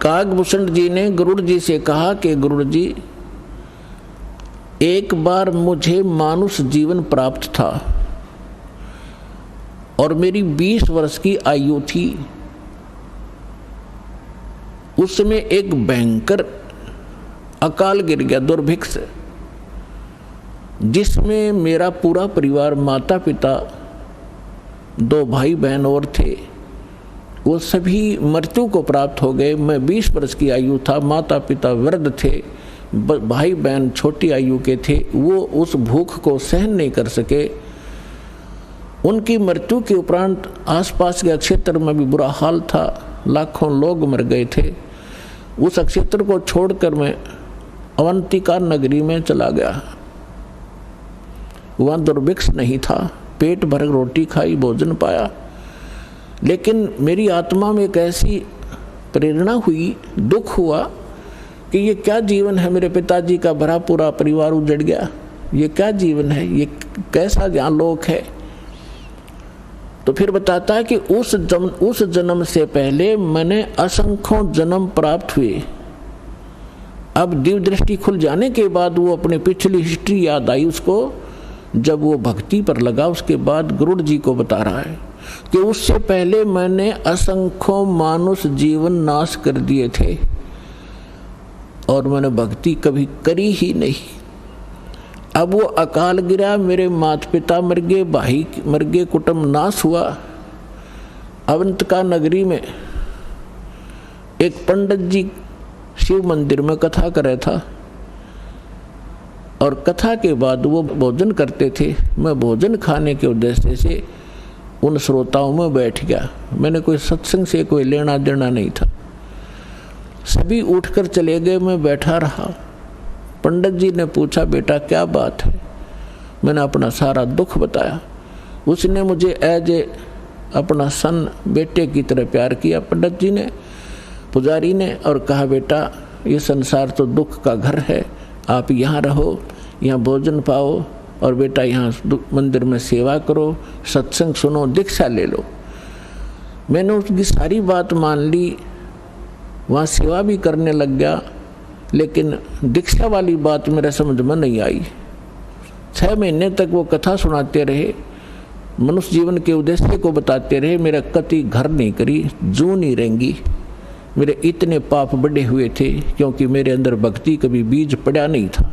कागभूषण जी ने गरुड़ जी से कहा कि गरुड़ जी, एक बार मुझे मानुष जीवन प्राप्त था और मेरी 20 वर्ष की आयु थी। उस समय एक भयंकर अकाल गिर गया, दुर्भिक्ष, जिसमें मेरा पूरा परिवार, माता पिता, 2 भाई बहन और थे, वो सभी मृत्यु को प्राप्त हो गए। मैं 20 वर्ष की आयु था, माता पिता वृद्ध थे, भाई बहन छोटी आयु के थे। वो उस भूख को सहन नहीं कर सके। उनकी मृत्यु के उपरांत आसपास के क्षेत्र में भी बुरा हाल था, लाखों लोग मर गए थे। उस क्षेत्र को छोड़कर मैं अवंतिका नगरी में चला गया। वहाँ दुर्भिक्ष नहीं था, पेट भर रोटी खाई, भोजन पाया। लेकिन मेरी आत्मा में एक ऐसी प्रेरणा हुई, दुख हुआ कि ये क्या जीवन है। मेरे पिताजी का भरा पूरा परिवार उजड़ गया, ये क्या जीवन है, ये कैसा यहाँ लोक है। तो फिर बताता है कि उस जन्म से पहले मैंने असंख्यों जन्म प्राप्त हुए। अब दिव्य दृष्टि खुल जाने के बाद वो अपनी पिछली हिस्ट्री याद आई उसको। जब वो भक्ति पर लगा, उसके बाद गरुड़ जी को बता रहा है कि उससे पहले मैंने असंख्यों मानुष जीवन नाश कर दिए थे और मैंने भक्ति कभी करी ही नहीं। अब वो अकाल गिरा, मेरे माता पिता मर गए, भाई मर गए, कुटुंब नाश हुआ। अवंतिका नगरी में एक पंडित जी शिव मंदिर में कथा कर रहा था और कथा के बाद वो भोजन करते थे। मैं भोजन खाने के उद्देश्य से उन श्रोताओं में बैठ गया। मैंने कोई सत्संग से कोई लेना देना नहीं था। सभी उठकर चले गए, मैं बैठा रहा। पंडित जी ने पूछा, बेटा क्या बात है? मैंने अपना सारा दुख बताया। उसने मुझे एज ए अपना सन, बेटे की तरह प्यार किया पंडित जी ने, पुजारी ने, और कहा, बेटा ये संसार तो दुख का घर है, आप यहाँ रहो, यहाँ भोजन पाओ और बेटा यहाँ मंदिर में सेवा करो, सत्संग सुनो, दीक्षा ले लो। मैंने उसकी सारी बात मान ली, वहाँ सेवा भी करने लग गया, लेकिन दीक्षा वाली बात मेरे समझ में नहीं आई। 6 महीने तक वो कथा सुनाते रहे, मनुष्य जीवन के उद्देश्य को बताते रहे। मेरा कति घर नहीं करी, जू नहीं रहेंगी। मेरे इतने पाप बड़े हुए थे क्योंकि मेरे अंदर भक्ति कभी बीज पड़ा नहीं था।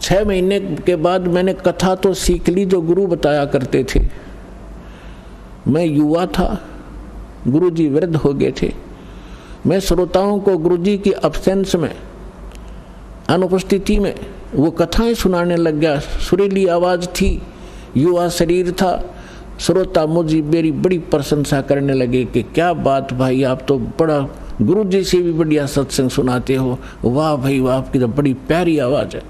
6 महीने के बाद मैंने कथा तो सीख ली जो गुरु बताया करते थे। मैं युवा था, गुरु जी वृद्ध हो गए थे। मैं श्रोताओं को गुरु जी की अब्सेंस में, अनुपस्थिति में वो कथाएं सुनाने लग गया। सुरीली आवाज़ थी, युवा शरीर था। श्रोता मुझे मेरी बड़ी प्रशंसा करने लगे कि क्या बात भाई, आप तो बड़ा गुरु जी से भी बढ़िया सत्संग सुनाते हो, वाह भाई वाह, आपकी तो बड़ी प्यारी आवाज़ है।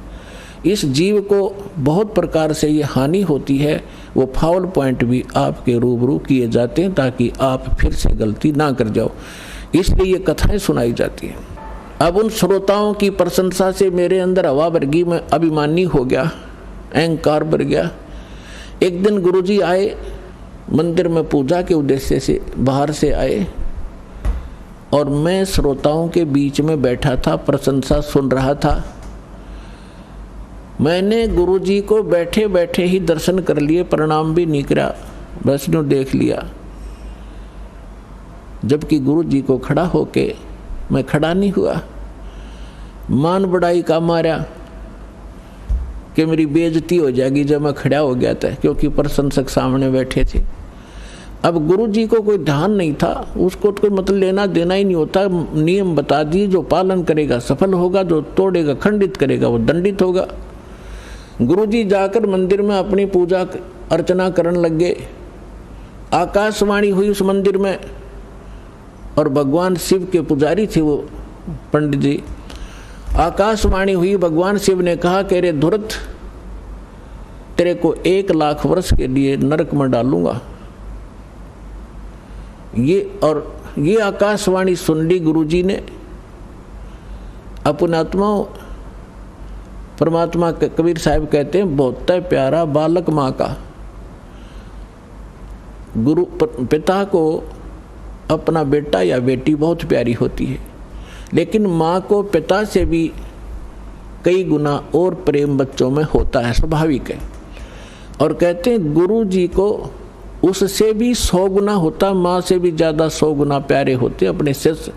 इस जीव को बहुत प्रकार से ये हानि होती है, वो फाउल पॉइंट भी आपके रूबरू किए जाते हैं ताकि आप फिर से गलती ना कर जाओ, इसलिए ये कथाएं सुनाई जाती हैं। अब उन श्रोताओं की प्रशंसा से मेरे अंदर हवा भर गई, मैं अभिमानी हो गया, अहंकार बढ़ गया। एक दिन गुरुजी आए, मंदिर में पूजा के उद्देश्य से बाहर से आए और मैं श्रोताओं के बीच में बैठा था, प्रशंसा सुन रहा था। मैंने गुरुजी को बैठे बैठे ही दर्शन कर लिए, प्रणाम भी नहीं करा, बस नो देख लिया। जबकि गुरुजी को खड़ा होके मैं खड़ा नहीं हुआ। मान बढ़ाई का मारा कि मेरी बेइज्जती हो जाएगी जब मैं खड़ा हो गया था, क्योंकि प्रशंसक सामने बैठे थे। अब गुरुजी को कोई ध्यान नहीं था, उसको तो कोई मतलब लेना देना ही नहीं होता। नियम बता दिए, जो पालन करेगा सफल होगा, जो तोड़ेगा खंडित करेगा वो दंडित होगा। गुरुजी जाकर मंदिर में अपनी पूजा अर्चना करने लग गए। आकाशवाणी हुई उस मंदिर में और भगवान शिव के पुजारी थे वो पंडित जी। आकाशवाणी हुई, भगवान शिव ने कहा कि रे धुरत, तेरे को 1 लाख वर्ष के लिए नरक में डालूंगा। ये आकाशवाणी सुन ली गुरुजी ने। अपने आत्माओं, परमात्मा कबीर साहब कहते हैं, बहुत प्यारा बालक माँ का। गुरु पिता को अपना बेटा या बेटी बहुत प्यारी होती है। लेकिन माँ को पिता से भी कई गुना और प्रेम बच्चों में होता है, स्वाभाविक है। और कहते हैं गुरु जी को उससे भी 100 गुना होता, माँ से भी ज़्यादा 100 गुना प्यारे होते अपने शिष्य।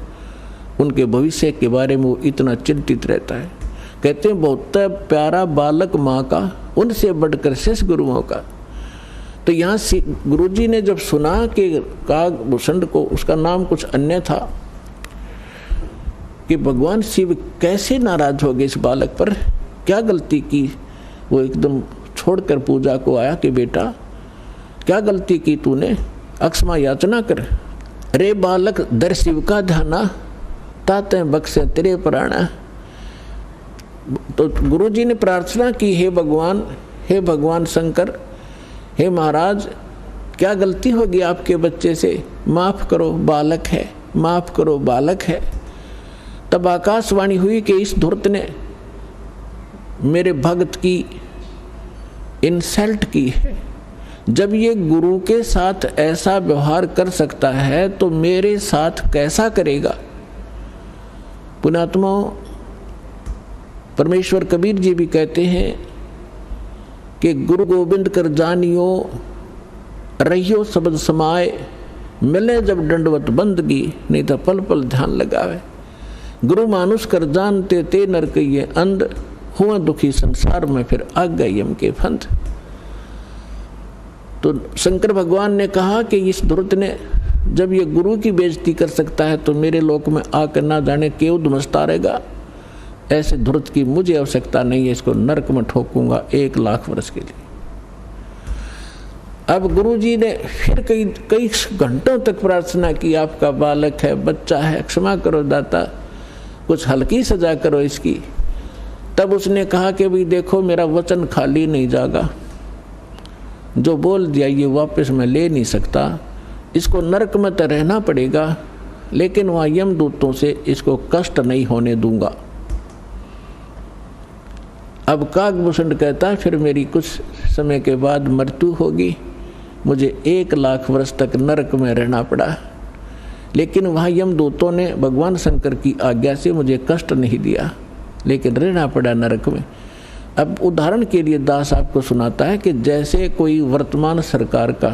उनके भविष्य के बारे में वो इतना चिंतित रहता है। कहते हैं बहुत प्यारा बालक माँ का, उनसे बढ़कर शिष्य गुरुओं का। तो यहाँ गुरु जी ने जब सुना कि कागभूषण को, उसका नाम कुछ अन्य था, कि भगवान शिव कैसे नाराज हो गए इस बालक पर, क्या गलती की, वो एकदम छोड़कर पूजा को आया कि बेटा क्या गलती की तूने, अक्षमा याचना कर। रे बालक दर शिव का ध्याना, ताते बख्शे तेरे प्राणा। तो गुरु जी ने प्रार्थना की, हे भगवान शंकर, हे महाराज, क्या गलती होगी आपके बच्चे से, माफ़ करो, बालक है, माफ़ करो, बालक है। तब आकाशवाणी हुई कि इस धूर्त ने मेरे भक्त की इंसल्ट की है। जब ये गुरु के साथ ऐसा व्यवहार कर सकता है तो मेरे साथ कैसा करेगा। पुण्यात्माओं, परमेश्वर कबीर जी भी कहते हैं कि गुरु गोविंद कर जानियो, रहियो शब्द समाए, मिले जब दंडवत बंदगी, नहीं तो पल पल ध्यान लगावे। गुरु मानुष कर जानते ते नर कहिए अंध, हुआ दुखी संसार में फिर आ गए यम के फंद। तो शंकर भगवान ने कहा कि इस धूर्त ने जब ये गुरु की बेइज्जती कर सकता है तो मेरे लोक में आकर ना जाने क्यों धुमसता रहेगा। ऐसे धूर्त की मुझे आवश्यकता नहीं है, इसको नरक में ठोकूंगा 1,00,000 वर्ष के लिए। अब गुरु जी ने फिर कई घंटों तक प्रार्थना की, आपका बालक है, बच्चा है, क्षमा करो दाता, कुछ हल्की सजा करो इसकी। तब उसने कहा कि भाई देखो, मेरा वचन खाली नहीं जागा, जो बोल दिया ये वापस मैं ले नहीं सकता, इसको नरक में तो रहना पड़ेगा, लेकिन वहाँ यमदूतों से इसको कष्ट नहीं होने दूंगा। अब कागभूषण कहता है फिर मेरी कुछ समय के बाद मृत्यु होगी, मुझे 1,00,000 वर्ष तक नरक में रहना पड़ा, लेकिन वहाँ यमदूतों ने भगवान शंकर की आज्ञा से मुझे कष्ट नहीं दिया, लेकिन रहना पड़ा नरक में। अब उदाहरण के लिए दास आपको सुनाता है कि जैसे कोई वर्तमान सरकार का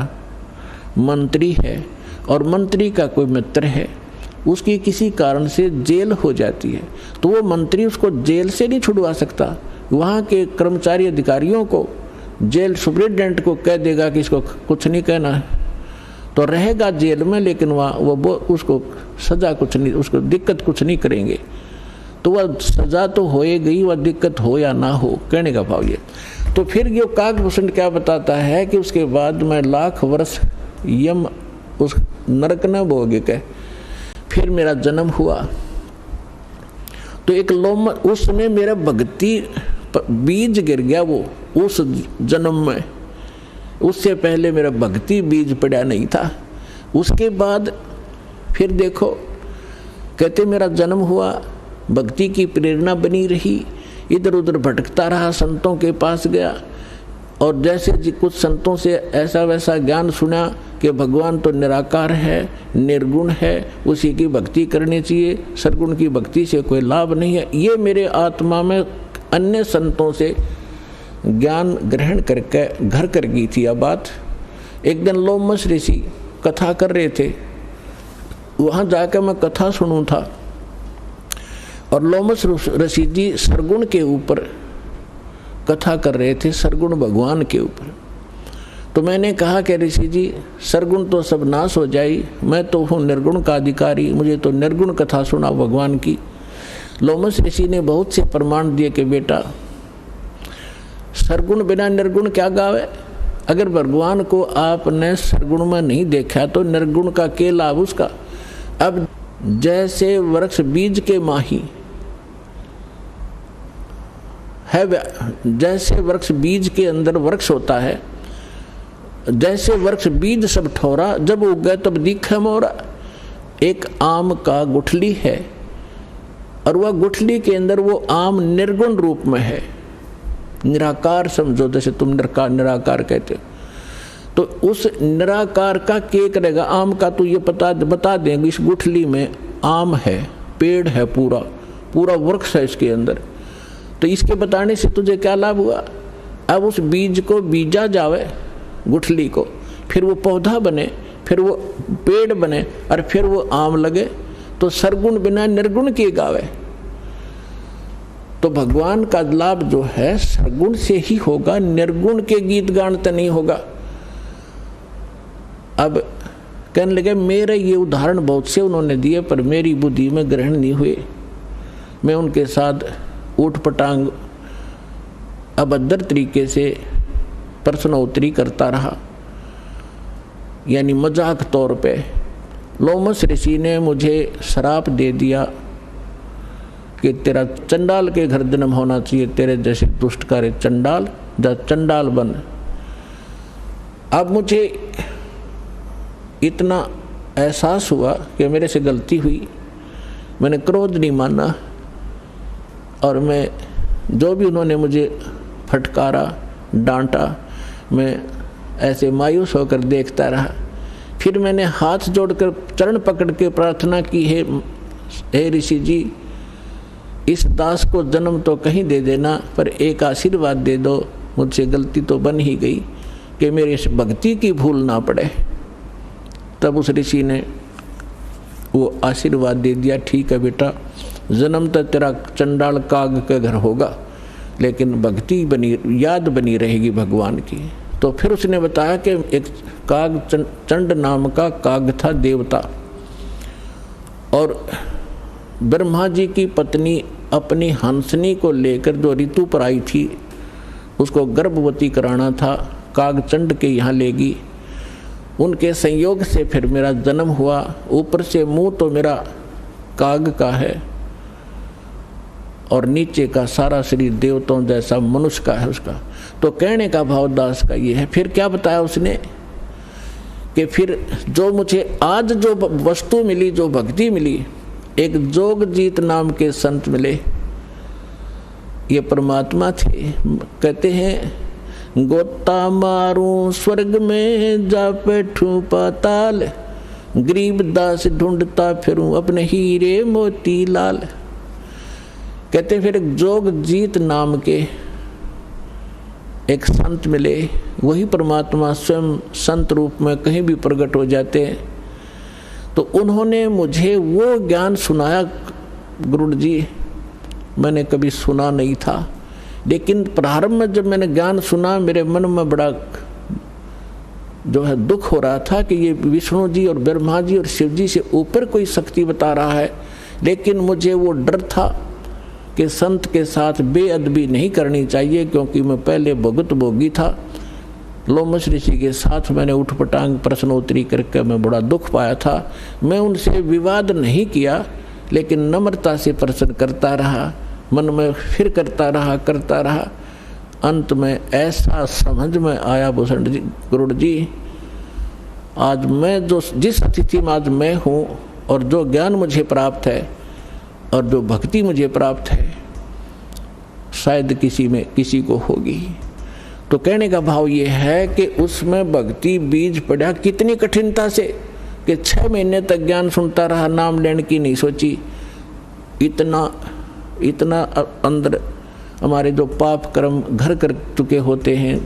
मंत्री है और मंत्री का कोई मित्र है, उसकी किसी कारण से जेल हो जाती है, तो वो मंत्री उसको जेल से नहीं छुड़वा सकता। वहाँ के कर्मचारी अधिकारियों को, जेल सुप्रिटेंडेंट को कह देगा कि इसको कुछ नहीं कहना, तो रहेगा जेल में, लेकिन वहाँ वो उसको सज़ा कुछ नहीं, उसको दिक्कत कुछ नहीं करेंगे। तो वह सज़ा तो होएगी, वह दिक्कत हो या ना हो, कहने का भाव ये। तो फिर ये कागभूषण क्या बताता है कि उसके बाद मैं 1,00,000 वर्ष यम उस नरक न भोगे के फिर मेरा जन्म हुआ। तो एक लोम उसमें मेरा भक्ति बीज गिर गया, वो उस जन्म में, उससे पहले मेरा भक्ति बीज पड़ा नहीं था। उसके बाद फिर देखो, कहते मेरा जन्म हुआ, भक्ति की प्रेरणा बनी रही, इधर उधर भटकता रहा, संतों के पास गया, और जैसे कुछ संतों से ऐसा वैसा ज्ञान सुना कि भगवान तो निराकार है, निर्गुण है, उसी की भक्ति करनी चाहिए, सरगुण की भक्ति से कोई लाभ नहीं है। ये मेरे आत्मा में अन्य संतों से ज्ञान ग्रहण करके घर कर गई थी। अब बात एक दिन लोमस ऋषि कथा कर रहे थे, वहाँ जाकर मैं कथा सुनूं था, और लोमस ऋषि जी सरगुण के ऊपर कथा कर रहे थे, सरगुण भगवान के ऊपर। तो मैंने कहा कि ऋषि जी, सरगुण तो सब नाश हो जाए, मैं तो हूँ निर्गुण का अधिकारी, मुझे तो निर्गुण कथा सुना भगवान की। लोमस ऋषि ने बहुत से प्रमाण दिए कि बेटा, सरगुण बिना निर्गुण क्या गावे। अगर भगवान को आपने सरगुण में नहीं देखा तो निर्गुण का क्या लाभ उसका। अब जैसे वृक्ष बीज के माही है, जैसे वृक्ष बीज के अंदर वृक्ष होता है, जैसे वृक्ष बीज सब ठोरा, जब उग गए तब दिखे मोरा। एक आम का गुठली है, और वह गुठली के अंदर वो आम निर्गुण रूप में है, निराकार समझो, जैसे तुम निराकार कहते हो। तो उस निराकार का क्या करेगा आम का, तो ये बता देंगे इस गुठली में आम है, पेड़ है, पूरा पूरा वृक्ष है इसके अंदर। तो इसके बताने से तुझे क्या लाभ हुआ? अब उस बीज को बीजा जावे, गुठली को, फिर वो पौधा बने, फिर वो पेड़ बने, और फिर वो आम लगे। तो सरगुण बिना निर्गुण किए गावे। तो भगवान का लाभ जो है सरगुण से ही होगा, निर्गुण के गीत गान तो नहीं होगा। अब कहने लगे मेरे ये उदाहरण बहुत से उन्होंने दिए, पर मेरी बुद्धि में ग्रहण नहीं हुए। मैं उनके साथ ऊट पटांग अभद्र तरीके से प्रश्नोत्तरी करता रहा, यानी मजाक तौर पे। लोमस ऋषि ने मुझे श्राप दे दिया कि तेरा चंडाल के घर जन्म होना चाहिए, तेरे जैसे दुष्ट कार्य चंडाल, जा चंडाल बन। अब मुझे इतना एहसास हुआ कि मेरे से गलती हुई, मैंने क्रोध नहीं माना, और मैं जो भी उन्होंने मुझे फटकारा, डांटा, मैं ऐसे मायूस होकर देखता रहा। फिर मैंने हाथ जोड़कर चरण पकड़ के प्रार्थना की, हे ऋषि जी, इस दास को जन्म तो कहीं दे देना, पर एक आशीर्वाद दे दो। मुझसे गलती तो बन ही गई कि मेरी इस भक्ति की भूल ना पड़े। तब उस ऋषि ने वो आशीर्वाद दे दिया, ठीक है बेटा, जन्म तो तेरा चंडाल काग के घर होगा, लेकिन भक्ति बनी, याद बनी रहेगी भगवान की। तो फिर उसने बताया कि एक काग, चंड नाम का काग था, देवता, और ब्रह्मा जी की पत्नी अपनी हंसनी को लेकर जो ऋतु पर आई थी, उसको गर्भवती कराना था, काग चंड के यहाँ लेगी। उनके संयोग से फिर मेरा जन्म हुआ। ऊपर से मुंह तो मेरा काग का है, और नीचे का सारा शरीर देवताओं जैसा मनुष्य का है उसका। तो कहने का भाव दास का ये है। फिर क्या बताया उसने कि फिर जो मुझे आज जो वस्तु मिली, जो भक्ति मिली, एक जोगजीत नाम के संत मिले, ये परमात्मा थे। कहते हैं गोता मारूं स्वर्ग में जा बैठूं पाताल, गरीब दास ढूंढता फिरूं अपने हीरे मोती लाल। कहते फिर जोगजीत नाम के एक संत मिले, वही परमात्मा स्वयं संत रूप में कहीं भी प्रकट हो जाते हैं। तो उन्होंने मुझे वो ज्ञान सुनाया, गुरु जी मैंने कभी सुना नहीं था, लेकिन प्रारंभ में जब मैंने ज्ञान सुना, मेरे मन में बड़ा जो है दुख हो रहा था कि ये विष्णु जी और ब्रह्मा जी और शिव जी से ऊपर कोई शक्ति बता रहा है। लेकिन मुझे वो डर था कि संत के साथ बेअदबी नहीं करनी चाहिए, क्योंकि मैं पहले भुगत भोगी था। लोमस ऋषि के साथ मैंने उठपटांग प्रश्नोत्तरी करके मैं बड़ा दुख पाया था। मैं उनसे विवाद नहीं किया, लेकिन नम्रता से प्रश्न करता रहा, मन में फिर करता रहा। अंत में ऐसा समझ में आया, भूषण जी, गुरु जी, आज मैं जिस अतिथि में आज मैं हूँ, और जो ज्ञान मुझे प्राप्त है और जो भक्ति मुझे प्राप्त है, शायद किसी को होगी। तो कहने का भाव ये है कि उसमें भक्ति बीज पड़ा कितनी कठिनता से, कि 6 महीने तक ज्ञान सुनता रहा, नाम लेने की नहीं सोची। इतना अंदर हमारे जो पाप कर्म घर कर चुके होते हैं,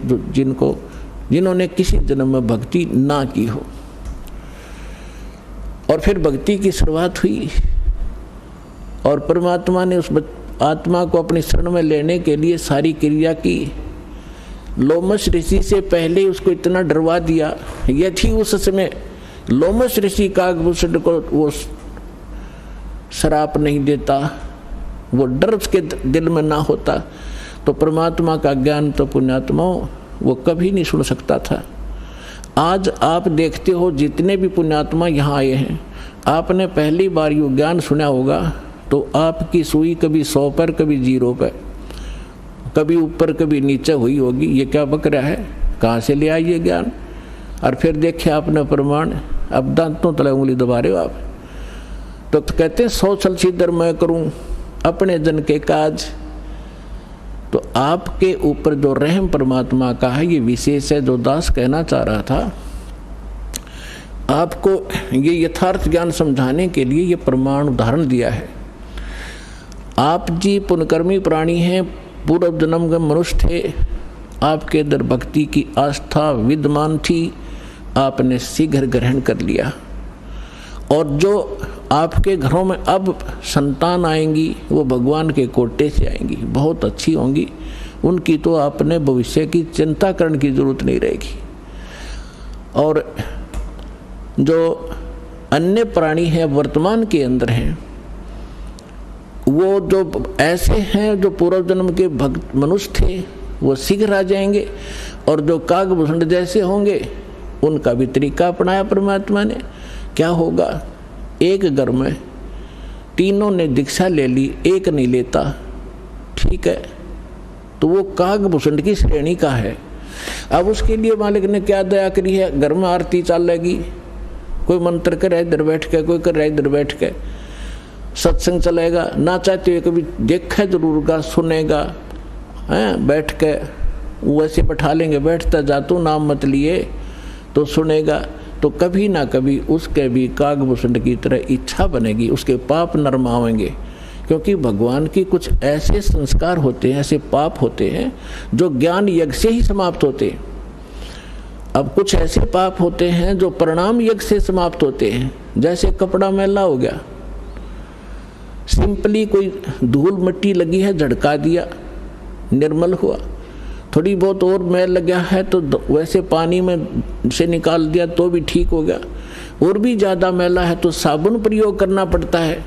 जिन्होंने किसी जन्म में भक्ति ना की हो। और फिर भक्ति की शुरुआत हुई, और परमात्मा ने उस आत्मा को अपनी शरण में लेने के लिए सारी क्रिया की। लोमस ऋषि से पहले उसको इतना डरवा दिया, यदि उस समय लोमस ऋषि कागभूषण को वो श्राप नहीं देता, वो डर उसके दिल में ना होता, तो परमात्मा का ज्ञान तो पुण्यात्माओं वो कभी नहीं सुन सकता था। आज आप देखते हो जितने भी पुण्यात्मा यहाँ आए हैं, आपने पहली बार ये ज्ञान सुना होगा, तो आपकी सुई कभी 100 पर, कभी 0 पर, कभी ऊपर कभी नीचे हुई होगी। ये क्या बक रहा है, कहाँ से ले आई ये ज्ञान? और फिर देखे आपने प्रमाण, अब दांतों तले उंगली दबा रहे हो आप। तो कहते हैं 100 छल सीधर मैं करूं अपने जन के काज। तो आपके ऊपर जो रहम परमात्मा का है, ये विशेष है। जो दास कहना चाह रहा था, आपको ये यथार्थ ज्ञान समझाने के लिए ये प्रमाण उदाहरण दिया है। आप जी पुण्यकर्मी प्राणी हैं, पूर्व जन्म के मनुष्य थे, आपके अंदर भक्ति की आस्था विद्यमान थी, आपने शीघ्र ग्रहण कर लिया। और जो आपके घरों में अब संतान आएंगी वो भगवान के कोटे से आएंगी, बहुत अच्छी होंगी, उनकी तो आपने भविष्य की चिंता करने की जरूरत नहीं रहेगी। और जो अन्य प्राणी हैं वर्तमान के अंदर हैं, वो जो ऐसे हैं जो पूर्व जन्म के भक्त मनुष्य थे वो शीघ्र आ जाएंगे, और जो कागभूषण जैसे होंगे उनका भी तरीका अपनाया परमात्मा ने। क्या होगा, एक घर में तीनों ने दीक्षा ले ली, एक नहीं लेता, ठीक है, तो वो कागभूषण की श्रेणी का है। अब उसके लिए मालिक ने क्या दया करी है, घर में आरती चलेगी, कोई मंत्र करे इधर बैठ के, कोई करे इधर बैठ के, सत्संग चलेगा, ना चाहते हुए कभी देखा जरूर का, सुनेगा, हैं बैठ के वैसे बैठा लेंगे, बैठता जा तू नाम मत लिए तो सुनेगा, तो कभी ना कभी उसके भी कागभूषण की तरह इच्छा बनेगी, उसके पाप नरमावेंगे। क्योंकि भगवान की कुछ ऐसे संस्कार होते हैं, ऐसे पाप होते हैं जो ज्ञान यज्ञ से ही समाप्त होते हैं। अब कुछ ऐसे पाप होते हैं जो परिणाम यज्ञ से समाप्त होते हैं। जैसे कपड़ा मैला हो गया, सिंपली कोई धूल मिट्टी लगी है झड़का दिया, निर्मल हुआ। थोड़ी बहुत और मैल लगा है तो वैसे पानी में से निकाल दिया तो भी ठीक हो गया। और भी ज़्यादा मैला है तो साबुन प्रयोग करना पड़ता है,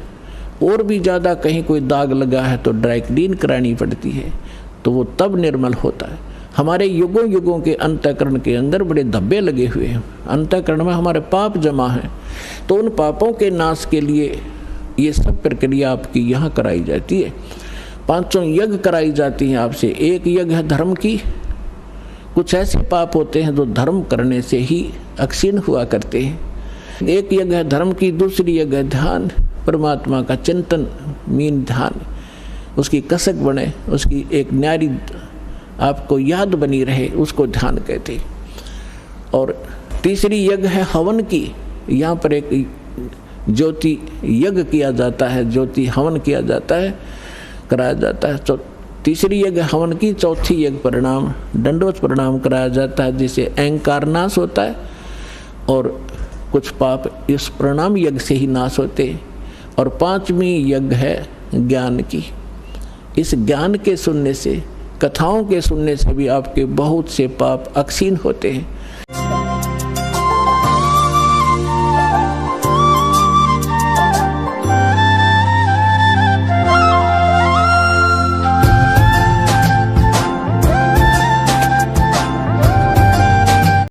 और भी ज़्यादा कहीं कोई दाग लगा है तो ड्राई क्लीन करानी पड़ती है, तो वो तब निर्मल होता है। हमारे युगों युगों के अंतःकरण के अंदर बड़े धब्बे लगे हुए हैं, अंतःकरण में हमारे पाप जमा हैं, तो उन पापों के नाश के लिए ये सब प्रक्रिया आपकी यहाँ कराई जाती है। 5 यज्ञ कराई जाती हैं आपसे। एक यज्ञ है धर्म की, कुछ ऐसे पाप होते हैं जो धर्म करने से ही अक्षीण हुआ करते हैं। एक यज्ञ है धर्म की, दूसरी यज्ञ है ध्यान, परमात्मा का चिंतन, मीन ध्यान, उसकी कसक बने, उसकी एक न्यारी आपको याद बनी रहे, उसको ध्यान कहते हैं। और तीसरी यज्ञ है हवन की, यहाँ पर एक ज्योति यज्ञ किया जाता है, ज्योति हवन किया जाता है, कराया जाता है। तीसरी यज्ञ हवन की, चौथी यज्ञ परिणाम दंडवत परिणाम कराया जाता है, जिससे अहंकार नाश होता है और कुछ पाप इस परिणाम यज्ञ से ही नाश होते हैं। और 5वीं यज्ञ है ज्ञान की। इस ज्ञान के सुनने से, कथाओं के सुनने से भी आपके बहुत से पाप अक्षीण होते हैं।